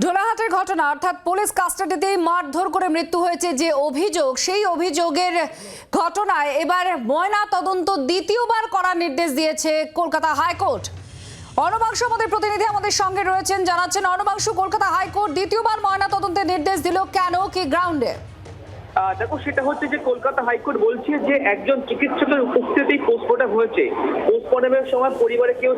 ঢোলাহাটের ঘটনা অর্থাৎ পুলিশ কাস্টাডিতেই মারধর করে মৃত্যু হয়েছে যে অভিযোগ, সেই অভিযোগের ঘটনায় এবার ময়না তদন্ত দ্বিতীয়বার করার নির্দেশ দিয়েছে কলকাতা হাইকোর্ট। অর্ণবাংশু আমাদের প্রতিনিধি আমাদের সঙ্গে রয়েছেন, জানাচ্ছেন অর্ণবাংশু, কলকাতা হাইকোর্ট দ্বিতীয়বার ময়না তদন্তের নির্দেশ দিল কেন, কি গ্রাউন্ডে? দেখো, সেটা হচ্ছে যে কলকাতা হাইকোর্ট বলছে যে একজন চিকিৎসকের উপস্থিতিতেই পোস্টমর্টম হয়েছে। পোস্টমর্টমের সময় পরিবারে কেউ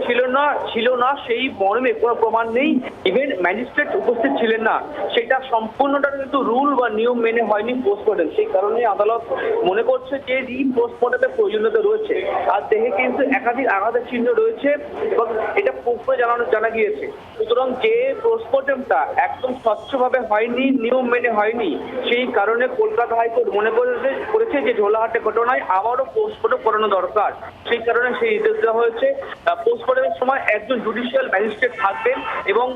ছিল না সেই মর্মে কোনো প্রমাণ নেই, ইভেন ম্যাজিস্ট্রেট উপস্থিত ছিলেন না। সেটা সম্পূর্ণটা কিন্তু রুল বা নিয়ম মেনে হয়নি পোস্টমর্টম। সেই কারণে আদালত মনে করছে যে পোস্টমর্টমের প্রয়োজনীয়তা রয়েছে। আর দেহে কিন্তু একাধিক আঘাতের চিহ্ন রয়েছে এবং এটা পুকুরে জানা গিয়েছে। সুতরাং যে পোস্টমর্টমটা একদম স্বচ্ছভাবে হয়নি, নিয়ম মেনে হয়নি, সেই কারণে কলকাতা হাইকোর্ট মনে করেছে যে ঢোলাহাটে ঘটনায় আবারও পোস্টমর্টম করানো দরকার। সেই কারণে সেই নির্দেশ দেওয়া হয়েছে। পোস্টমর্টমের সময় একজন জুডিশিয়াল ম্যাজিস্ট্রেট থাকবেন এবং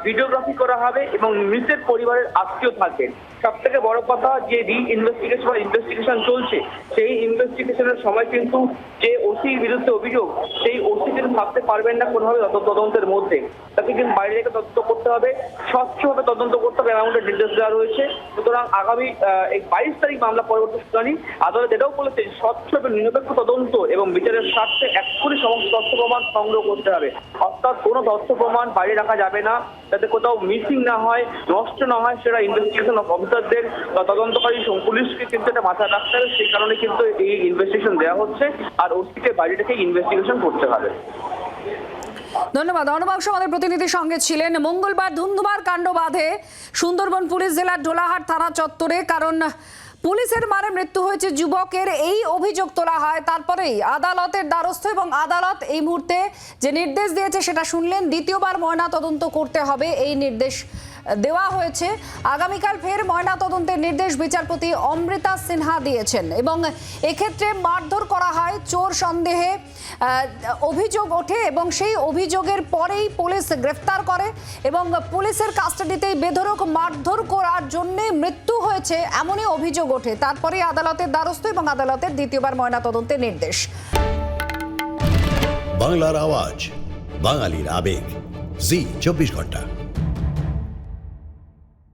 ভিডিওগ্রাফি করা হবে এবং মৃতের পরিবারের আত্মীয় থাকবেন। সব থেকে বড় কথা যে ইনভেস্টিগেশন চলছে, সেই ইনভেস্টিগেশনের সময় কিন্তু যে ওসির বিরুদ্ধে অভিযোগ, সেই ওসি কিন্তু ভাবতে পারবেন না কোনোভাবে তদন্তের মধ্যে। তাকে কিন্তু বাইরে থেকে তদন্ত করতে হবে, স্বচ্ছভাবে তদন্ত করতে হবে, এমনটা নির্দেশ দেওয়া রয়েছে। সুতরাং আগামী 22 তারিখ মামলা পরবর্তী শুনানি। আদালত এটাও বলেছে স্বচ্ছ এবং নিরপেক্ষ তদন্ত এবং বিচারের স্বার্থে এক্ষুনি সমস্ত তথ্য প্রমাণ সংগ্রহ করতে হবে। অর্থাৎ কোনো তথ্য প্রমাণ বাইরে রাখা যাবে না, যাতে কোথাও মিসিং না হয়, নষ্ট না হয়। সেটা ইনভেস্টিগেশন অফিসারদের বা তদন্তকারী পুলিশকে কিন্তু এটা মাথায় রাখতে হবে। সেই কারণে কিন্তু এই ইনভেস্টিগেশন দেওয়া হচ্ছে, আর ওসিকে বাইরে থেকে ইনভেস্টিগেশন করতে হবে। ধন্যবাদ অর্ণবাংশু আমাদের প্রতিনিধির সঙ্গে ছিলেন। মঙ্গলবার ধুন্ধুমার কাণ্ড বাধে সুন্দরবন পুলিশ জেলার ঢোলাহাট থানা চত্বরে, কারণ পুলিশের মারে মৃত্যু হয়েছে যুবকের, এই অভিযোগ তোলা হয়। তারপরেই আদালতের দ্বারস্থ এবং আদালত এই মুহূর্তে যে নির্দেশ দিয়েছে সেটা শুনলেন, দ্বিতীয়বার ময়না তদন্ত করতে হবে এই নির্দেশ দেওয়া হয়েছে। আগামীকাল ফের ময়না তদন্তের নির্দেশ বিচারপতি অমৃতা সিনহা দিয়েছেন এবং এক্ষেত্রে মারধর করা হয়, চোর সন্দেহে অভিযোগ ওঠে এবং সেই অভিযোগের পরেই পুলিশ গ্রেফতার করে এবং পুলিশের কাস্টাডিতেই বেধড়ক মারধর করার জন্য মৃত্যু হয়েছে এমনই অভিযোগ ওঠে। তারপরে আদালতের দ্বারস্থ এবং আদালতের দ্বিতীয়বার ময়না তদন্তের নির্দেশ। বাংলার আওয়াজ, বাঙালির আবেগ, জি 24 ঘন্টা।